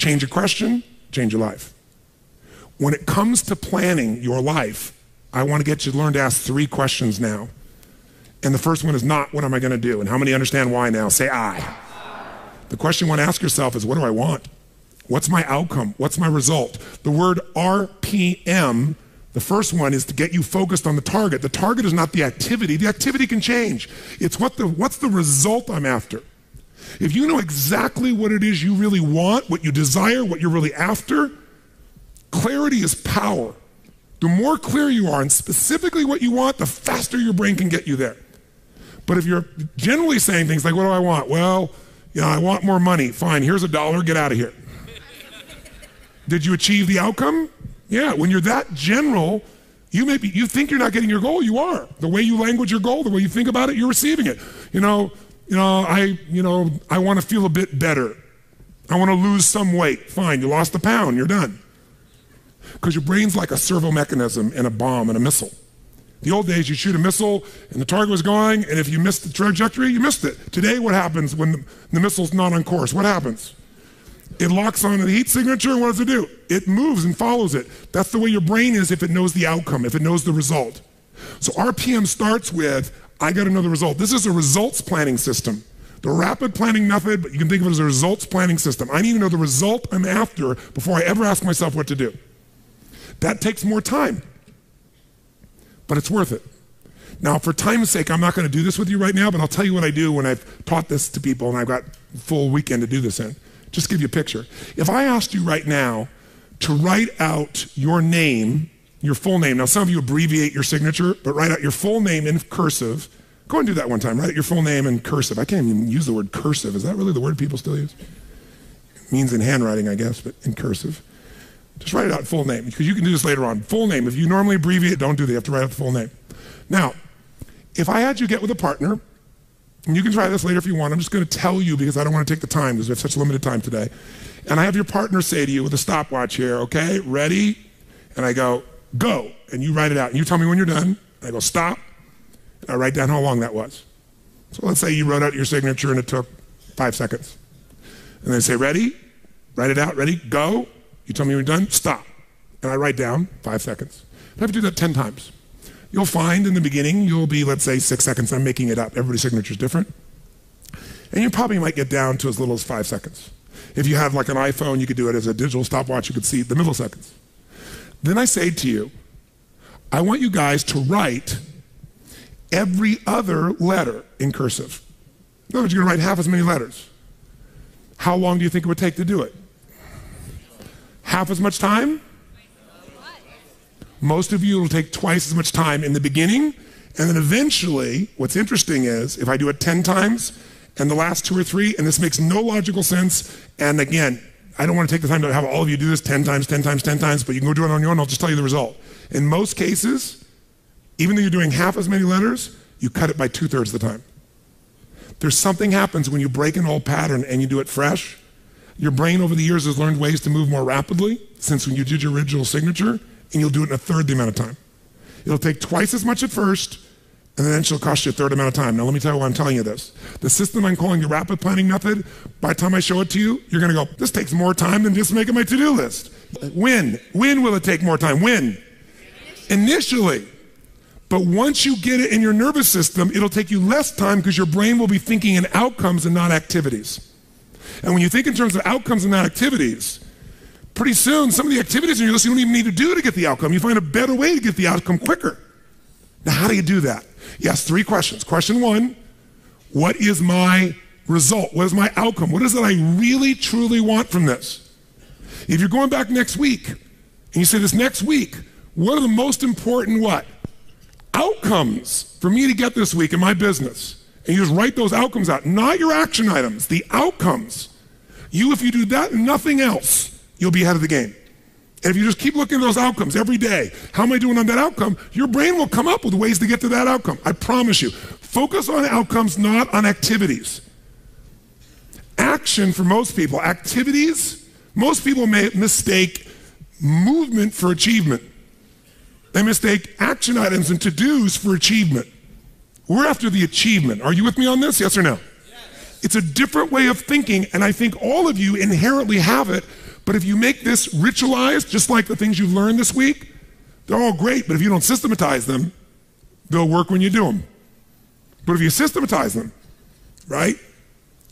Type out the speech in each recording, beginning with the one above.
Change a question, change your life. When it comes to planning your life, I want to get you to learn to ask 3 questions now. And the first one is not, what am I going to do? And how many understand why now? Say I. The question you want to ask yourself is, what do I want? What's my outcome? What's my result? The word RPM, the first one, is to get you focused on the target. The target is not the activity. The activity can change. It's what's the result I'm after. If you know exactly what it is you really want, what you desire, what you're really after, clarity is power. The more clear you are and specifically what you want, the faster your brain can get you there. But if you're generally saying things like, what do I want? Well, I want more money. Fine, here's $1, get out of here. Did you achieve the outcome? Yeah, when you're that general, you think you're not getting your goal, you are. The way you language your goal, the way you think about it, you're receiving it. I want to feel a bit better. I want to lose some weight. Fine, you lost a pound, you're done. Because your brain's like a servo mechanism in a bomb and a missile. The old days, you shoot a missile and the target was going, and if you missed the trajectory, you missed it. Today, what happens when the missile's not on course? What happens? It locks on the heat signature, and what does it do? It moves and follows it. That's the way your brain is if it knows the outcome, if it knows the result. So RPM starts with, I got to know the result. This is a results planning system. The rapid planning method, but you can think of it as a results planning system. I need to know the result I'm after before I ever ask myself what to do. That takes more time, but it's worth it. Now, for time's sake, I'm not going to do this with you right now, but I'll tell you what I do when I've taught this to people and I've got a full weekend to do this in. Just give you a picture. If I asked you right now to write out your name, your full name. Now, some of you abbreviate your signature, but write out your full name in cursive. Go and do that one time. Write out your full name in cursive. I can't even use the word cursive. Is that really the word people still use? It means in handwriting, I guess, but in cursive. Just write it out full name, because you can do this later on. Full name. If you normally abbreviate, don't do that. You have to write out the full name. Now, if I had you get with a partner, and you can try this later if you want, I'm just going to tell you because I don't want to take the time because we have such limited time today. And I have your partner say to you with a stopwatch here, okay, ready? And I go, go. And you write it out. And you tell me when you're done. And I go, stop. And I write down how long that was. So let's say you wrote out your signature and it took 5 seconds. And then say, ready? Write it out. Ready? Go. You tell me when you're done. Stop. And I write down 5 seconds. I have to do that 10 times. You'll find in the beginning, you'll be, let's say, 6 seconds. I'm making it up. Everybody's signature is different. And you probably might get down to as little as 5 seconds. If you have like an iPhone, you could do it as a digital stopwatch. You could see the milliseconds. Then I say to you, I want you guys to write every other letter in cursive. In other words, you're going to write half as many letters. How long do you think it would take to do it? Half as much time? Most of you, it'll take twice as much time in the beginning, and then eventually, what's interesting is, if I do it 10 times, and the last 2 or 3, and this makes no logical sense, and again, I don't want to take the time to have all of you do this 10 times, 10 times, 10 times, but you can go do it on your own, I'll just tell you the result. In most cases, even though you're doing half as many letters, you cut it by 2/3 of the time. There's something happens when you break an old pattern and you do it fresh. Your brain over the years has learned ways to move more rapidly since when you did your original signature, and you'll do it in 1/3 the amount of time. It'll take twice as much at first, and then it'll cost you 1/3 amount of time. Now let me tell you why I'm telling you this. The system I'm calling the rapid planning method, by the time I show it to you, you're gonna go, this takes more time than just making my to-do list. When will it take more time? When? Initially. But once you get it in your nervous system, it'll take you less time because your brain will be thinking in outcomes and not activities. And when you think in terms of outcomes and not activities, pretty soon, some of the activities on your list you don't even need to do to get the outcome. You find a better way to get the outcome quicker. Now, how do you do that? Yes, 3 questions. Question 1, what is my result? What is my outcome? What is it I really, truly want from this? If you're going back next week, and you say this next week, what are the most important what? Outcomes for me to get this week in my business. And you just write those outcomes out, not your action items, the outcomes. If you do that and nothing else, you'll be ahead of the game. And if you just keep looking at those outcomes every day, how am I doing on that outcome? Your brain will come up with ways to get to that outcome. I promise you. Focus on outcomes, not on activities. Action for most people. Activities, most people may mistake movement for achievement. They mistake action items and to-dos for achievement. We're after the achievement. Are you with me on this? Yes or no? Yes. It's a different way of thinking, and I think all of you inherently have it, But if you make this ritualized, just like the things you've learned this week, they're all great, but if you don't systematize them, they'll work when you do them. But if you systematize them, right?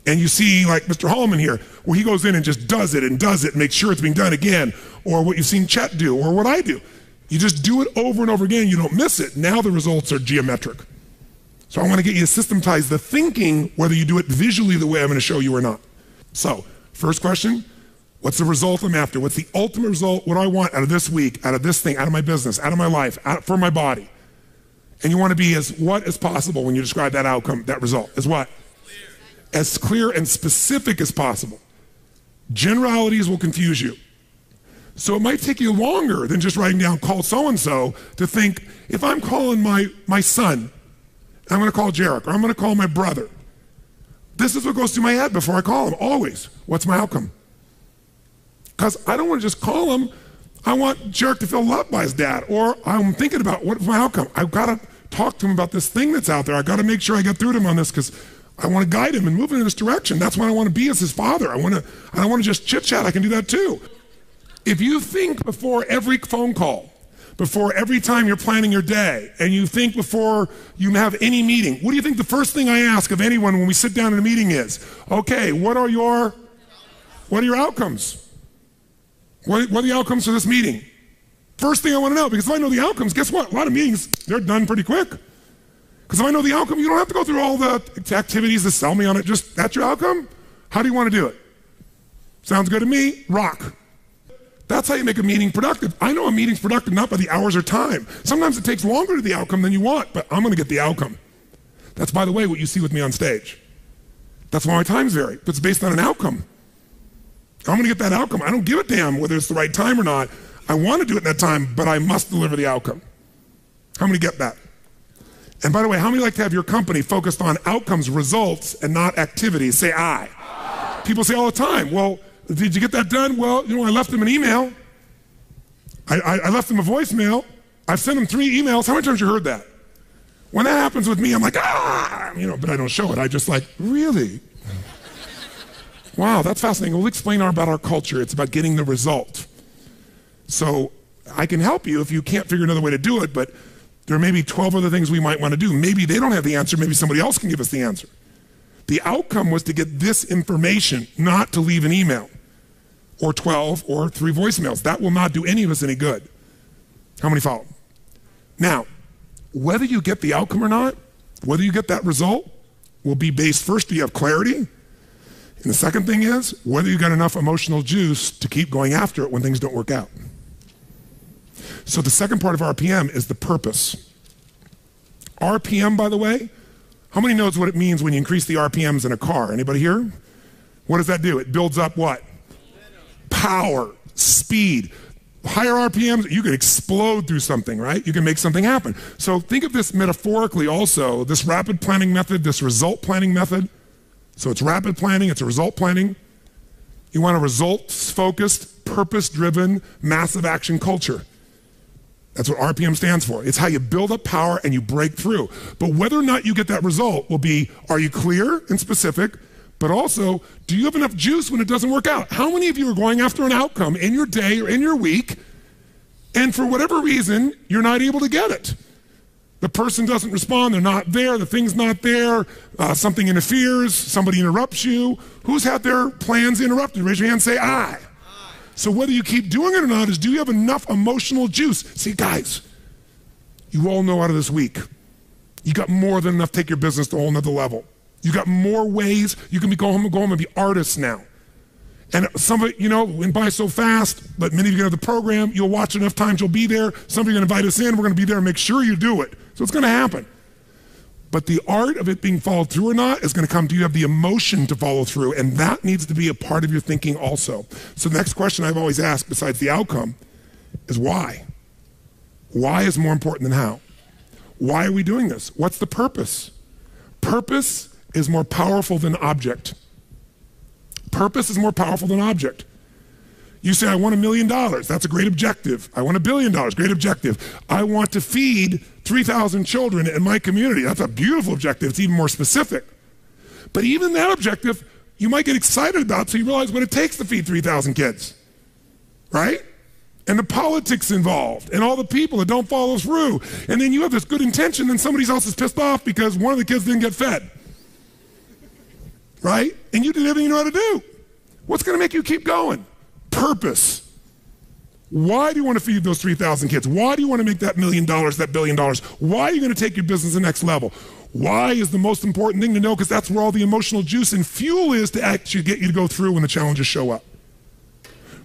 And you see like Mr. Hallman here, where he goes in and just does it and makes sure it's being done again, or what you've seen Chet do, or what I do. You just do it over and over again, you don't miss it. Now the results are geometric. So I want to get you to systematize the thinking, whether you do it visually the way I'm going to show you or not. So, first question, what's the result I'm after? What's the ultimate result? What do I want out of this week, out of this thing, out of my business, out of my life, for my body? And you want to be as what as possible when you describe that outcome, that result. As what? As clear and specific as possible. Generalities will confuse you. So it might take you longer than just writing down call so-and-so to think, if I'm calling my son, I'm going to call Jarek, or I'm going to call my brother. This is what goes through my head before I call him, always. What's my outcome? Because I don't want to just call him. I want Jarek to feel loved by his dad. Or I'm thinking about what's my outcome. I've got to talk to him about this thing that's out there. I've got to make sure I get through to him on this because I want to guide him and move him in this direction. That's what I want to be as his father. I don't want to just chit-chat. I can do that too. If you think before every phone call, before every time you're planning your day, and you think before you have any meeting, what do you think the first thing I ask of anyone when we sit down in a meeting is? Okay, what are your outcomes? What are the outcomes for this meeting? First thing I want to know, because if I know the outcomes, guess what? A lot of meetings, they're done pretty quick. Because if I know the outcome, you don't have to go through all the activities to sell me on it. Just, that's your outcome? How do you want to do it? Sounds good to me? Rock. That's how you make a meeting productive. I know a meeting's productive not by the hours or time. Sometimes it takes longer to the outcome than you want, but I'm going to get the outcome. That's, by the way, what you see with me on stage. That's why my times vary, but it's based on an outcome. I'm going to get that outcome. I don't give a damn whether it's the right time or not. I want to do it in that time, but I must deliver the outcome. How many get that? And by the way, how many like to have your company focused on outcomes, results, and not activities? Say I. People say all the time, well, did you get that done? Well, I left them an email. I left them a voicemail. I've sent them 3 emails. How many times have you heard that? When that happens with me, I'm like, but I don't show it. I just like, really? Wow, that's fascinating. We'll explain about our culture. It's about getting the result. So I can help you if you can't figure another way to do it, but there may be 12 other things we might want to do. Maybe they don't have the answer. Maybe somebody else can give us the answer. The outcome was to get this information, not to leave an email or 12 or 3 voicemails. That will not do any of us any good. How many follow? Now, whether you get the outcome or not, whether you get that result, will be based first, do you have clarity? And the second thing is, whether you got enough emotional juice to keep going after it when things don't work out. So the second part of RPM is the purpose. RPM, by the way, how many knows what it means when you increase the RPMs in a car? Anybody here? What does that do? It builds up what? Power, speed. Higher RPMs, you can explode through something, right? You can make something happen. So think of this metaphorically also, this rapid planning method, this result planning method. So it's rapid planning, it's a result planning. You want a results-focused, purpose-driven, massive action culture. That's what RPM stands for. It's how you build up power and you break through. But whether or not you get that result will be, are you clear and specific? But also, do you have enough juice when it doesn't work out? How many of you are going after an outcome in your day or in your week, and for whatever reason, you're not able to get it? The person doesn't respond, they're not there, the thing's not there, something interferes, somebody interrupts you. Who's had their plans interrupted? Raise your hand and say, I. So whether you keep doing it or not is, do you have enough emotional juice? See, guys, you all know out of this week, you got more than enough to take your business to a whole nother level. You got more ways. You can go home and be artists now. And some of it, went by so fast, but many of you have the program, you'll watch enough times, you'll be there. Some of you are going to invite us in, we're going to be there and make sure you do it. So it's going to happen. But the art of it being followed through or not is going to come. Do you have the emotion to follow through? And that needs to be a part of your thinking also. So the next question I've always asked, besides the outcome, is why? Why is more important than how? Why are we doing this? What's the purpose? Purpose is more powerful than object. Purpose is more powerful than object. You say, I want $1 million. That's a great objective. I want $1 billion. Great objective. I want to feed 3,000 children in my community. That's a beautiful objective. It's even more specific. But even that objective, you might get excited about, so you realize what it takes to feed 3,000 kids. right? And the politics involved and all the people that don't follow through. And then you have this good intention and somebody else is pissed off because one of the kids didn't get fed, right? And you did everything you know how to do. What's going to make you keep going? Purpose. Why do you want to feed those 3,000 kids? Why do you want to make that $1 million, that $1 billion? Why are you going to take your business to the next level? Why is the most important thing to know? Because that's where all the emotional juice and fuel is to actually get you to go through when the challenges show up.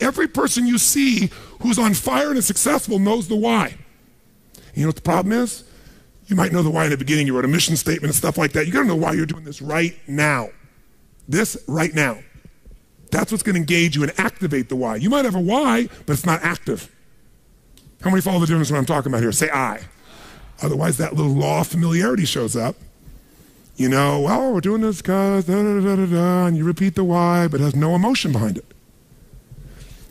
Every person you see who's on fire and is successful knows the why. And you know what the problem is? You might know the why in the beginning. You wrote a mission statement and stuff like that. You got to know why you're doing this right now. This right now. That's what's going to engage you and activate the why. You might have a why, but it's not active. How many follow the difference what I'm talking about here? Say I. Otherwise, that little law of familiarity shows up. You know, well, we're doing this because da-da-da-da-da, and you repeat the why, but it has no emotion behind it.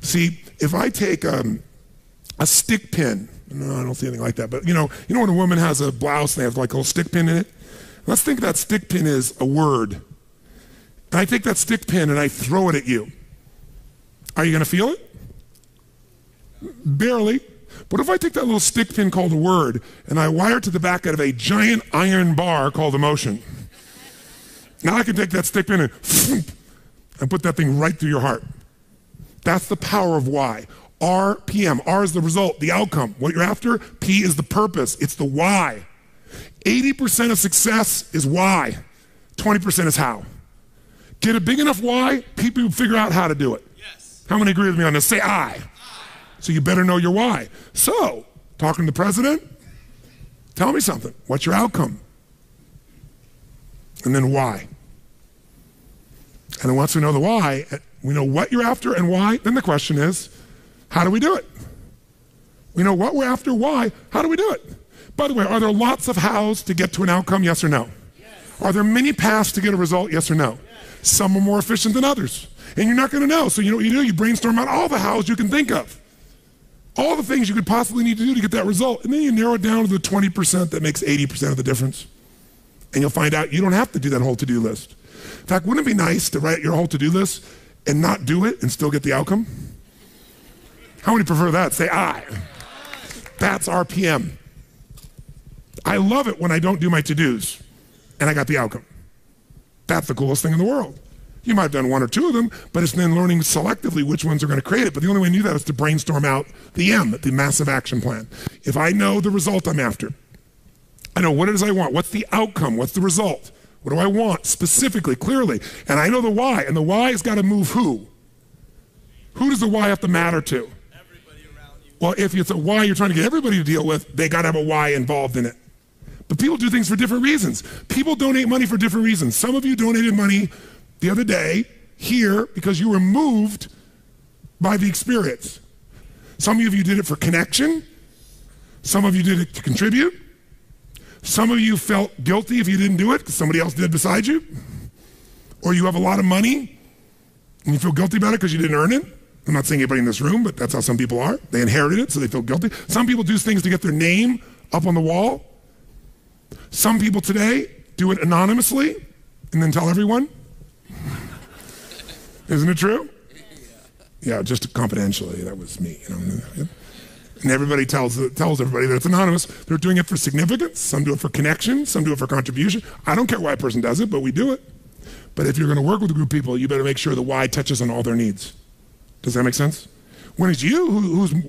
See, if I take a stick pin, no, I don't see anything like that, but you know when a woman has a blouse and they have like a little stick pin in it? Let's think that stick pin is a word. And I take that stick pin and I throw it at you. Are you going to feel it? Barely. But if I take that little stick pin called a word and I wire it to the back out of a giant iron bar called emotion, now I can take that stick pin and put that thing right through your heart. That's the power of why. RPM. R is the result, the outcome. What you're after, P is the purpose. It's the why. 80% of success is why. 20% is how. Get a big enough why, people figure out how to do it. Yes. How many agree with me on this? Say I. So you better know your why. So, talking to the president, tell me something. What's your outcome? And then why? And then once we know the why, we know what you're after and why, then the question is, how do we do it? We know what we're after, why, how do we do it? By the way, are there lots of hows to get to an outcome, yes or no? Yes. Are there many paths to get a result, yes or no? Yes. Some are more efficient than others. And you're not going to know. So you know what you do? You brainstorm out all the hows you can think of. All the things you could possibly need to do to get that result. And then you narrow it down to the 20% that makes 80% of the difference. And you'll find out you don't have to do that whole to-do list. In fact, wouldn't it be nice to write your whole to-do list and not do it and still get the outcome? How many prefer that? Say I. That's RPM. I love it when I don't do my to-dos and I got the outcome. That's the coolest thing in the world. You might have done one or two of them, but it's then learning selectively which ones are going to create it. But the only way to do that is to brainstorm out the M, the massive action plan. If I know the result I'm after, I know what it is I want, what's the outcome, what's the result, what do I want specifically, clearly, and I know the why, and the why has got to move who? Who does the why have to matter to? Everybody around you. Well, if it's a why you're trying to get everybody to deal with, they got to have a why involved in it. But people do things for different reasons. People donate money for different reasons. Some of you donated money the other day here because you were moved by the experience. Some of you did it for connection. Some of you did it to contribute. Some of you felt guilty if you didn't do it because somebody else did beside you. Or you have a lot of money and you feel guilty about it because you didn't earn it. I'm not saying anybody in this room, but that's how some people are. They inherited it, so they feel guilty. Some people do things to get their name up on the wall. Some people today do it anonymously and then tell everyone. Isn't it true? Yeah, just confidentially. That was me. You know? And everybody tells everybody that it's anonymous. They're doing it for significance. Some do it for connection. Some do it for contribution. I don't care why a person does it, but we do it. But if you're going to work with a group of people, you better make sure the why touches on all their needs. Does that make sense? When it's you,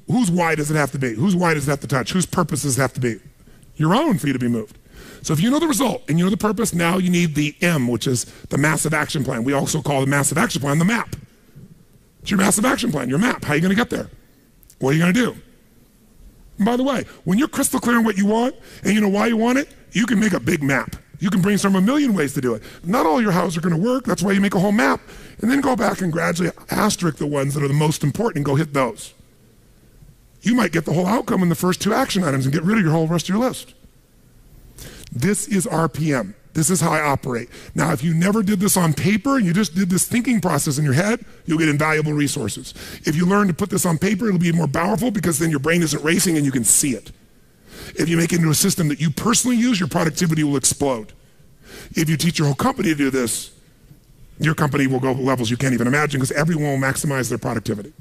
whose why does it have to be? Whose why does it have to touch? Whose purpose does it have to be? Your own for you to be moved. So if you know the result and you know the purpose, now you need the M, which is the massive action plan. We also call the massive action plan the map. It's your massive action plan, your map. How are you going to get there? What are you going to do? And by the way, when you're crystal clear on what you want and you know why you want it, you can make a big map. You can brainstorm a million ways to do it. Not all your houses are going to work. That's why you make a whole map. And then go back and gradually asterisk the ones that are the most important and go hit those. You might get the whole outcome in the first two action items and get rid of your whole rest of your list. This is RPM. This is how I operate. Now, if you never did this on paper and you just did this thinking process in your head, you'll get invaluable resources. If you learn to put this on paper, it'll be more powerful because then your brain isn't racing and you can see it. If you make it into a system that you personally use, your productivity will explode. If you teach your whole company to do this, your company will go to levels you can't even imagine because everyone will maximize their productivity.